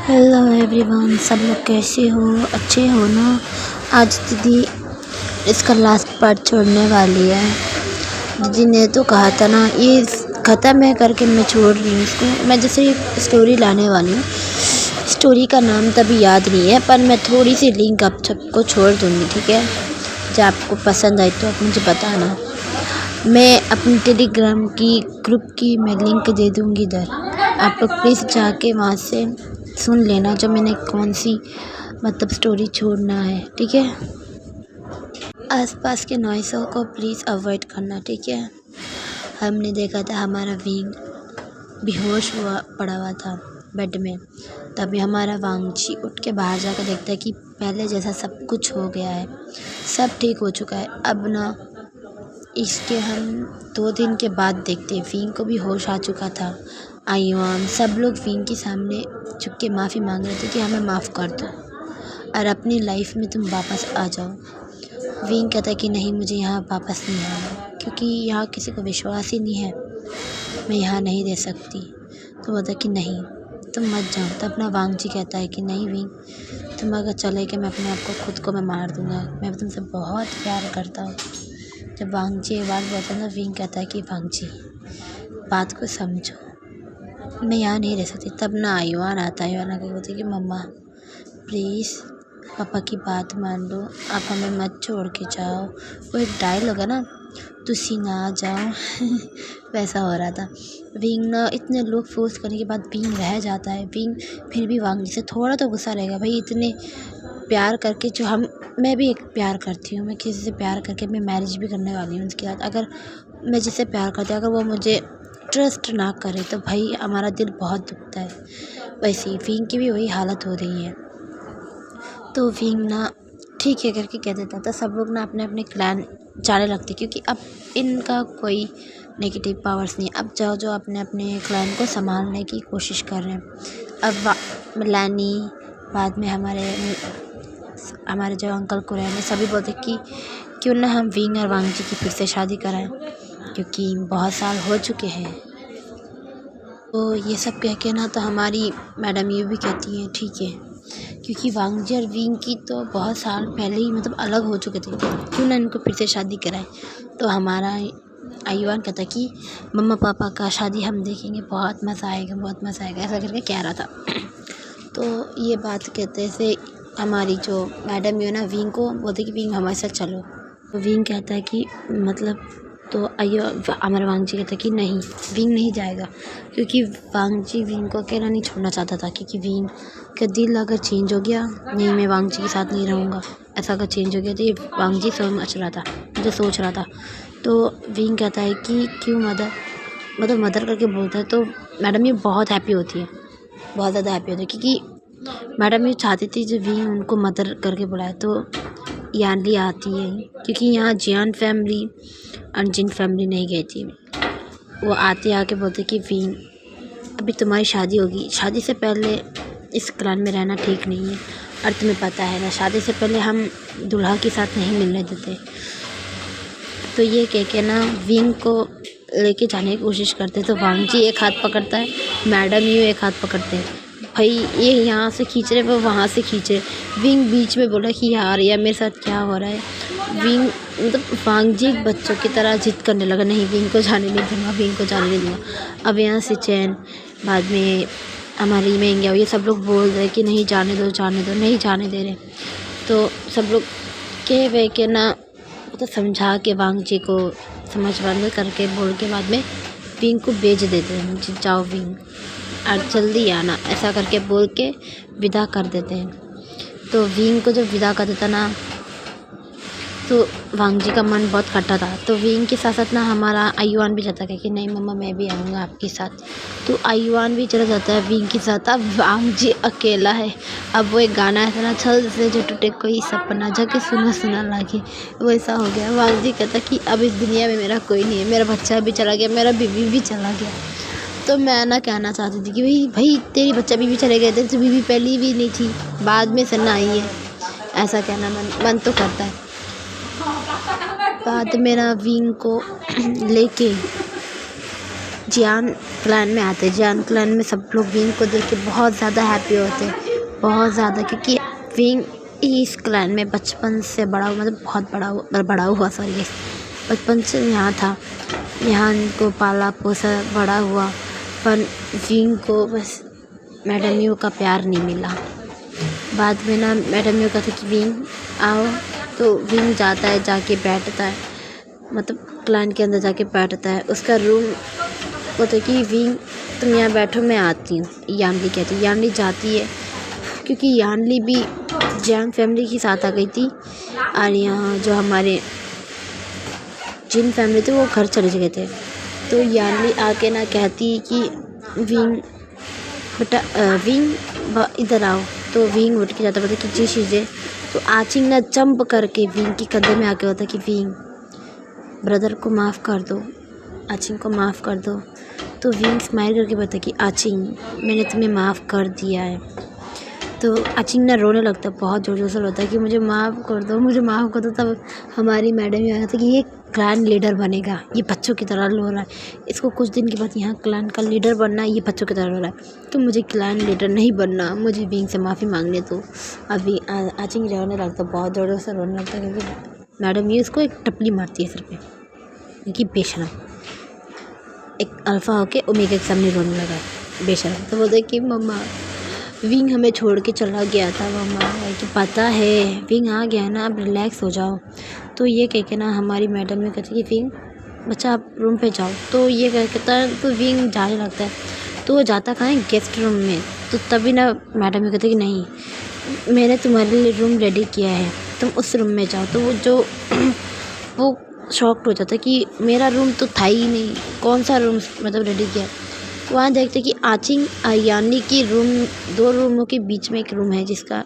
Hello everyone, सब लोग कैसे हो? अच्छे हो ना? आज दीदी इसका लास्ट पार्ट छोड़ने वाली है। दीदी ने तो कहा था ना, ये ख़त्म है करके मैं छोड़ रही हूँ इसको। मैं जैसे एक स्टोरी लाने वाली हूँ, स्टोरी का नाम तभी याद नहीं है, पर मैं थोड़ी सी लिंक आप सबको छोड़ दूँगी, ठीक है? जब आपको पसंद आई तो आप मुझे बताना। मैं अपनी टेलीग्राम की ग्रुप की मैं लिंक दे दूँगी इधर, आप लोग प्लीज़ जाके वहाँ से सुन लेना जो मैंने कौन सी मतलब स्टोरी छोड़ना है, ठीक है? आसपास के नॉइसों को प्लीज़ अवॉइड करना, ठीक है? हमने देखा था हमारा विंग बेहोश हुआ पड़ा हुआ था बेड में, तभी हमारा वांगची उठ के बाहर जाकर देखता है कि पहले जैसा सब कुछ हो गया है, सब ठीक हो चुका है। अब ना इसके हम 2 दिन के बाद देखते हैं विंग को भी होश आ चुका था। आयुआन सब लोग विंग के सामने झुक के माफ़ी मांग रहे थे कि हमें माफ़ कर दो और अपनी लाइफ में तुम वापस आ जाओ। विंग कहता है कि नहीं, मुझे यहाँ वापस नहीं आना, क्योंकि यहाँ किसी को विश्वास ही नहीं है, मैं यहाँ नहीं रह सकती। तो बोलता है कि नहीं, तुम मत जाओ। तो अपना वांगजी कहता है कि नहीं विंग, तुम अगर चले गए मैं अपने आप को खुद को मैं मार दूँगा, मैं तुमसे बहुत प्यार करता हूँ। जब वांगजी ये बात बोलता है ना, विंग कहता है कि वांगजी बात को समझो, मैं यहाँ नहीं रह सकती। तब ना आयुआन आता है। आयुआन आकर बोलती है कि मम्मा प्लीज़ पापा की बात मान लो, आप हमें मत छोड़ के जाओ। वो एक डायलॉग है ना, तुसी ना जाओ वैसा हो रहा था। विंग ना इतने लोग फोर्स करने के बाद विंग रह जाता है। विंग फिर भी वांगजी से थोड़ा तो गुस्सा रहेगा, भाई इतने प्यार करके जो मैं भी एक प्यार करती हूँ, मैं किसी से प्यार करके मैं मैरिज भी करने वाली हूँ उसके बाद। अगर मैं जिससे प्यार करती हूँ अगर वो मुझे ट्रस्ट ना करे तो भाई हमारा दिल बहुत दुखता है। वैसे ही विंग की भी वही हालत हो रही है। तो विंग ना ठीक है करके कह देता था। सब लोग ना अपने अपने क्लैन जाने लगते, क्योंकि अब इनका कोई नेगेटिव पावर्स नहीं। अब जो अपने अपने क्लैन को संभालने की कोशिश कर रहे हैं। अब लैनी, बाद में हमारे जो अंकल कुरैन सभी बोलते कि क्यों ना हम विंग और वांगजी की फिर से शादी कराएं, क्योंकि बहुत साल हो चुके हैं। तो ये सब कह के ना तो हमारी मैडम ये भी कहती हैं ठीक है, क्योंकि वांगजी और विंग की तो बहुत साल पहले ही मतलब अलग हो चुके थे, क्यों ना इनको फिर से शादी कराएं। तो हमारा आयुआन कहता है कि मम्मा पापा का शादी हम देखेंगे, बहुत मज़ा आएगा, बहुत मज़ा आएगा, ऐसा करके कह रहा था। तो ये बात कहते से हमारी जो मैडम है ना विंग को बोलते कि विंग हमारे साथ चलो। तो विंग कहता है कि मतलब, तो हमारा वांगजी कहता है कि नहीं, विंग नहीं जाएगा, क्योंकि वांगजी विंग को अकेला नहीं छोड़ना चाहता था। क्योंकि विंग का दिल अगर चेंज हो गया, नहीं मैं वांगजी के साथ नहीं रहूँगा, ऐसा अगर चेंज हो गया तो ये वांगजी सोच रहा था। तो विंग कहता है कि क्यों मदर करके बोलता है। तो मैडम ये बहुत हैप्पी होती है, बहुत ज़्यादा हैप्पी होती है, क्योंकि मैडम ये चाहती थी जब विंग उनको मदर करके बुलाए। तो यानली आती है, क्योंकि यहाँ जियान फैमिली और जिन फैमिली नहीं गई थी। वो आके बोलते कि विंग अभी तुम्हारी शादी होगी, शादी से पहले इस क्लान में रहना ठीक नहीं है, और तुम्हें पता है ना शादी से पहले हम दूल्हा के साथ नहीं मिलने देते। तो ये कह के ना विंग को लेके जाने की कोशिश करते। तो वांगजी एक हाथ पकड़ता है, मैडम यूँ एक हाथ पकड़ते हैं, भाई ये यहाँ से खींच रहे वो वहाँ से खींच रहे। विंग बीच में बोला कि यार मेरे साथ क्या हो रहा है। विंग मतलब वांगजी बच्चों की तरह जिद करने लगा, नहीं विंग को जाने नहीं दूँगा, विंग को जाने नहीं दूँगा। अब यहाँ से चैन, बाद में हमारी महंगा, ये सब लोग बोल रहे कि नहीं जाने दो, नहीं जाने दे रहे। तो सब लोग के ना तो समझा के वांगजी को समझ बंद करके बोल के बाद में विंग को भेज देते हैं, जाओ विंग और जल्दी आना, ऐसा करके बोल के विदा कर देते हैं। तो विंग को जब विदा कर देता ना तो वांगजी का मन बहुत खट्टा था। तो विंग के साथ साथ ना हमारा आयुआन भी जाता है कि नहीं मम्मा मैं भी आऊँगा आपके साथ। तो आयुआन भी चला जाता है विंग के साथ। अब वांगजी अकेला है। अब वो एक गाना ऐसा ना, छल से जो टूटे कोई सपना जाके सुना सुना लागे, वैसा हो गया। वांगजी कहता कि अब इस दुनिया में मेरा कोई नहीं है, मेरा बच्चा भी चला गया, मेरा बीवी भी चला गया। तो मैं ना कहना चाहती थी कि भाई तेरी बच्चा बीवी चले गए थे, तो बीवी पहली भी नहीं थी, बाद में सन्ना आई है, ऐसा कहना मन तो करता है। बाद में ना विंग को लेके जियान क्लैन में आते हैं। जियान क्लैन में सब लोग विंग को देख के बहुत ज़्यादा हैप्पी होते हैं, बहुत ज़्यादा, क्योंकि विंग इस क्लैन में बचपन से बड़ा हुआ, मतलब बहुत बड़ा हुआ सॉरी, बचपन से यहाँ था, यहाँ इनको पाला पोसा बड़ा हुआ। पर विंग को बस मैडम यू का प्यार नहीं मिला। बाद में ना मैडम यू कहते कि विंग आओ, तो विंग जाता है, जाके बैठता है, मतलब क्लैन के अंदर जाके बैठता है। उसका रूम बोलते कि विंग तुम यहाँ बैठो, मैं आती हूँ। यानली कहती है, यानली जाती है, क्योंकि यानली भी जैन फैमिली के साथ आ गई थी और यहाँ जो हमारे जिन फैमिली थे वो घर चले गए थे। तो यानली आके ना कहती है कि विंग बेटा, विंग इधर आओ। तो विंग उठ के जाता, बोलता कि जी शीजिए। तो आचिंग ना जंप करके विंग के कंधे में आके होता कि विंग ब्रदर को माफ़ कर दो, आचिंग को माफ़ कर दो। तो विंग स्माइल करके बोलता कि आचिंग मैंने तुम्हें माफ़ कर दिया है। तो आचिंग ना रोने लगता है, बहुत ज़ोर ज़ोर से रोता है कि मुझे माफ़ कर दो, मुझे माफ़ कर दो। तब हमारी मैडम ये कहती कि ये क्लैन लीडर बनेगा, ये बच्चों की तरह रो रहा है, इसको कुछ दिन के बाद यहाँ क्लैन का लीडर बनना है, ये बच्चों की तरह रो रहा है, तो मुझे क्लैन लीडर नहीं बनना, मुझे विंग से माफ़ी मांगने दो। अभी आचिंग रोने लगता, बहुत ज़ोर से रोने लगता है, क्योंकि मैडम ये इसको एक टपली मारती है सिर पे, क्योंकि बेशरम एक अल्फ़ा होके ओमेगा के सामने रोने लगा है, बेशरम। तो बोलते कि मम्मा विंग हमें छोड़ के चला गया था मम्मा, कि पता है विंग आ गया है ना, आप रिलैक्स हो जाओ। तो ये कह के ना हमारी मैडम ने कहती कि विंग बच्चा आप रूम पे जाओ। तो ये कहता है, तो विंग जाने लगता है। तो वो जाता कहाँ है, गेस्ट रूम में। तो तभी ना मैडम ये कहती कि नहीं, मैंने तुम्हारे लिए रूम रेडी किया है, तुम उस रूम में जाओ। तो वो जो वो शॉक्ड हो जाता है कि मेरा रूम तो था ही नहीं, कौन सा रूम मतलब रेडी किया। वहाँ देखते कि आचिंग यानी कि रूम, 2 रूमों के बीच में एक रूम है जिसका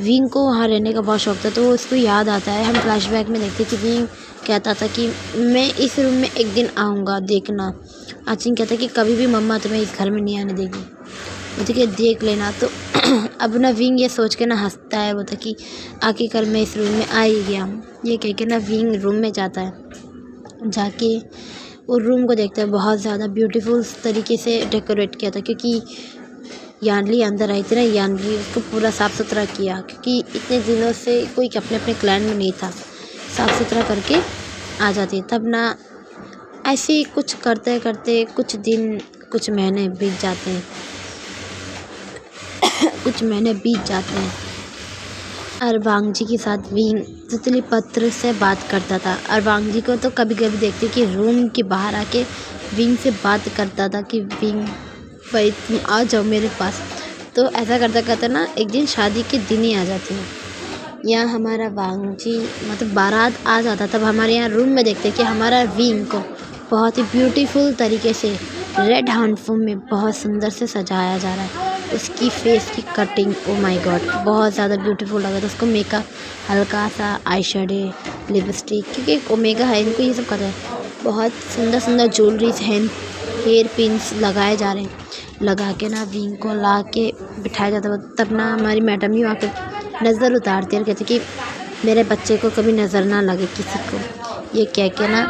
विंग को वहाँ रहने का बहुत शौक था। तो उसको याद आता है, हम फ्लैशबैक में देखते कि विंग कहता था कि मैं इस रूम में एक दिन आऊँगा, देखना। आचिंग कहता कि कभी भी मम्मा तुम्हें इस घर में नहीं आने देगी, मुझे कि देख लेना। तो अब ना विंग ये सोच के ना हंसता है, वो था कि आखिरकार मैं इस रूम में आ ही गया। ये कह के ना विंग रूम में जाता है, जाके वो रूम को देखता है, बहुत ज़्यादा ब्यूटीफुल तरीके से डेकोरेट किया था, क्योंकि यानली अंदर आई थी ना, यानली उसको पूरा साफ़ सुथरा किया, क्योंकि इतने दिनों से कोई अपने अपने क्लैन में नहीं था, साफ़ सुथरा करके आ जाती। तब ना ऐसे ही कुछ करते करते कुछ दिन, कुछ महीने बीत जाते हैं कुछ महीने बीत जाते हैं और वांगजी के साथ विंग तितली पत्र से बात करता था। और वांगजी को तो कभी कभी देखते कि रूम के बाहर आके विंग से बात करता था कि विंग भाई तुम आ जाओ मेरे पास। तो ऐसा करता करता ना एक दिन शादी के दिन ही आ जाती है, यहाँ हमारा वांगजी मतलब बारात आ जाता। तब हमारे यहाँ रूम में देखते कि हमारा विंग को बहुत ही ब्यूटीफुल तरीके से रेड हैंडफूम में बहुत सुंदर से सजाया जा रहा है। उसकी फेस की कटिंग, ओ माय गॉड, बहुत ज़्यादा ब्यूटीफुल लगा था। उसको मेकअप, हल्का सा आई शेडो, लिपस्टिक, क्योंकि ओमेगा है, इनको ये सब करता है। बहुत सुंदर सुंदर ज्वेलरीज हैं, हेयर पिन्स लगाए जा रहे हैं। लगा के ना विंग को ला के बिठाया जाता है। तब ना हमारी मैडम ही आके नज़र उतारती है और कहती कि मेरे बच्चे को कभी नज़र ना लगे किसी को। ये कह के ना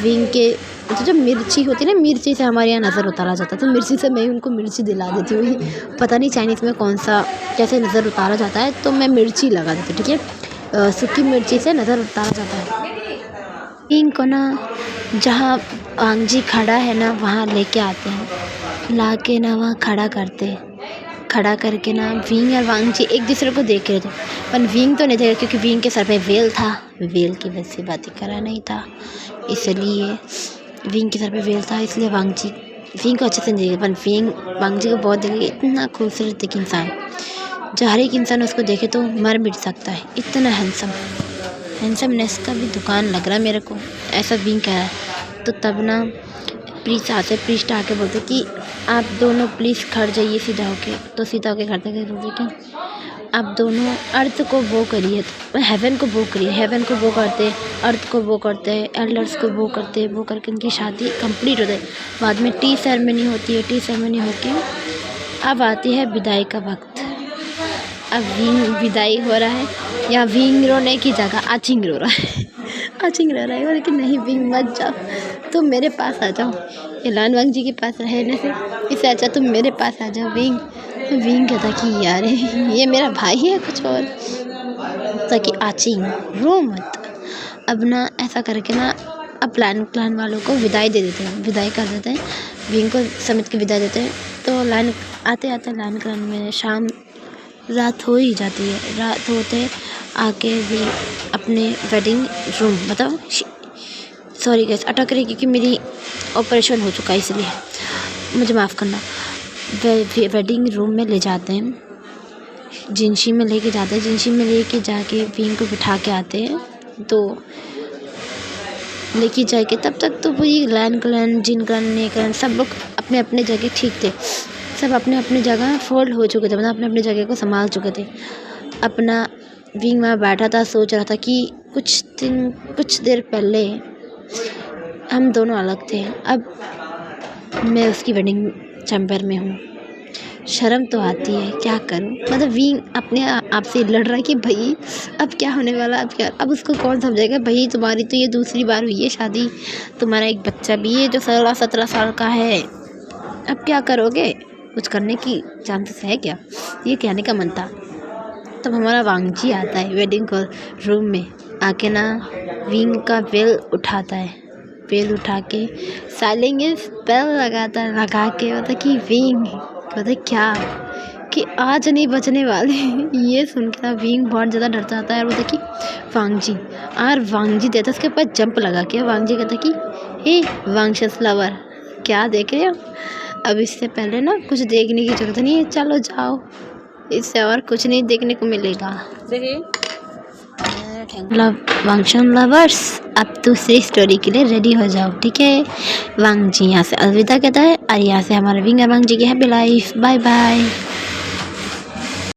विंग के तो जो मिर्ची होती है ना, मिर्ची से हमारे यहाँ नज़र उतारा जाता है। तो मिर्ची से मैं उनको मिर्ची दिला देती हूँ, पता नहीं चाइनीज़ में कौन सा कैसे नज़र उतारा जाता है, तो मैं मिर्ची लगा देती हूँ, ठीक है। सूखी मिर्ची से नज़र उतारा जाता है। विंग को ना जहाँ वांगजी खड़ा है ना, वहाँ लेके आते हैं, ला के ना वहाँ खड़ा करके ना विंग और वांगजी एक दूसरे को देख रहे थे। पर विंग तो नहीं देख रहा, क्योंकि विंग के सर पे वेल था, वेल की वजह से बातें करा नहीं था, इसलिए विंग के सर पे वेल था, इसलिए वांगजी विंग को अच्छे से नहीं देखा। पर विंग वांगजी को बहुत देखे, इतना खूबसूरत एक इंसान, जो हर एक इंसान उसको देखे तो मर मिट सकता है, इतना हैंडसमनेस का भी दुकान लग रहा है मेरे को, ऐसा विंग कह रहा है। तो तब ना प्रीस्ट आके बोलते कि आप दोनों प्लीज़ खड़ जाइए सीधा होके। तो सीधा होके खड़ते गए, बोलते कि आप दोनों अर्थ को वो करिए, हेवन को वो करिए। हेवन को वो करते, अर्थ को वो करते, एल्डर्स को वो करते, वो करके उनकी शादी कंप्लीट होती है। बाद में टी सेरेमनी होती है, टी सेरेमनी होके अब आती है विदाई का वक्त। अब विंग विदाई हो रहा है, या विंग रोने की जगह आचिंग रो रहा है आचिंग रो रहा है, और कि नहीं विंग मत जाओ, तुम मेरे पास आ जाओ। एलान वांग जी के पास रहने से इससे अच्छा तुम मेरे पास आ जाओ विंग। विंग कहता कि यार ये मेरा भाई है कुछ और, ताकि आचिंग रो मत। अब ना ऐसा करके ना अब प्लान वालों को विदाई दे देते हैं, विदाई कर देते हैं, विंग को समेट के विदाई देते हैं। तो लाइन आते आते लाइन क्लान में शाम रात हो ही जाती है। रात होते आके भी अपने वेडिंग रूम मतलब सॉरी गैस अटक रही क्योंकि मेरी ऑपरेशन हो चुका है इसलिए मुझे माफ़ करना। वेडिंग रूम में ले जाते हैं, जिनशी में लेके जाते हैं, जिनशी में लेके जाके विंग को बिठा के आते हैं। तो लेके जाके तब तक तो वही लाइन क्लैन जिन क्लैन ने क्लैन सब लोग अपने अपने जगह ठीक थे, सब अपने अपने जगह फोल्ड हो चुके थे, मतलब अपने अपने जगह को संभाल चुके थे। अपना विंग वहाँ बैठा था, सोच रहा था कि कुछ देर पहले हम दोनों अलग थे, अब मैं उसकी वेडिंग चैम्बर में हूँ। शर्म तो आती है, क्या करूँ। मतलब विंग अपने आप से लड़ रहा है कि भाई अब क्या होने वाला, अब उसको कौन समझेगा। भाई तुम्हारी तो ये दूसरी बार हुई है शादी, तुम्हारा एक बच्चा भी है जो 16-17 साल का है, अब क्या करोगे, कुछ करने की चांसेस है क्या, ये कहने का मन था। तब हमारा वांग जी आता है वेडिंग को रूम में आके ना विंग का बेल उठाता है, बेल उठा के साइलेंट स्पेल लगा के होता कि विंग कहते क्या कि आज नहीं बचने वाले। ये सुनकर ना विंग बहुत ज़्यादा डर जाता है और बोलता कि वांग जी, और वांग जी देता उसके ऊपर जंप लगा के। वांग जी कहता कि हे वांगशस लवर, क्या देख रहे हो, अब इससे पहले ना कुछ देखने की जरूरत नहीं है, चलो जाओ, इससे और कुछ नहीं देखने को मिलेगा। मतलब वांगशन लवर्स अब दूसरी स्टोरी के लिए रेडी हो जाओ, ठीक है। वांग जी यहाँ से अलविदा कहता है और यहाँ से हमारा विंग वांग जी की हैप्पी लाइफ, बाय बाय।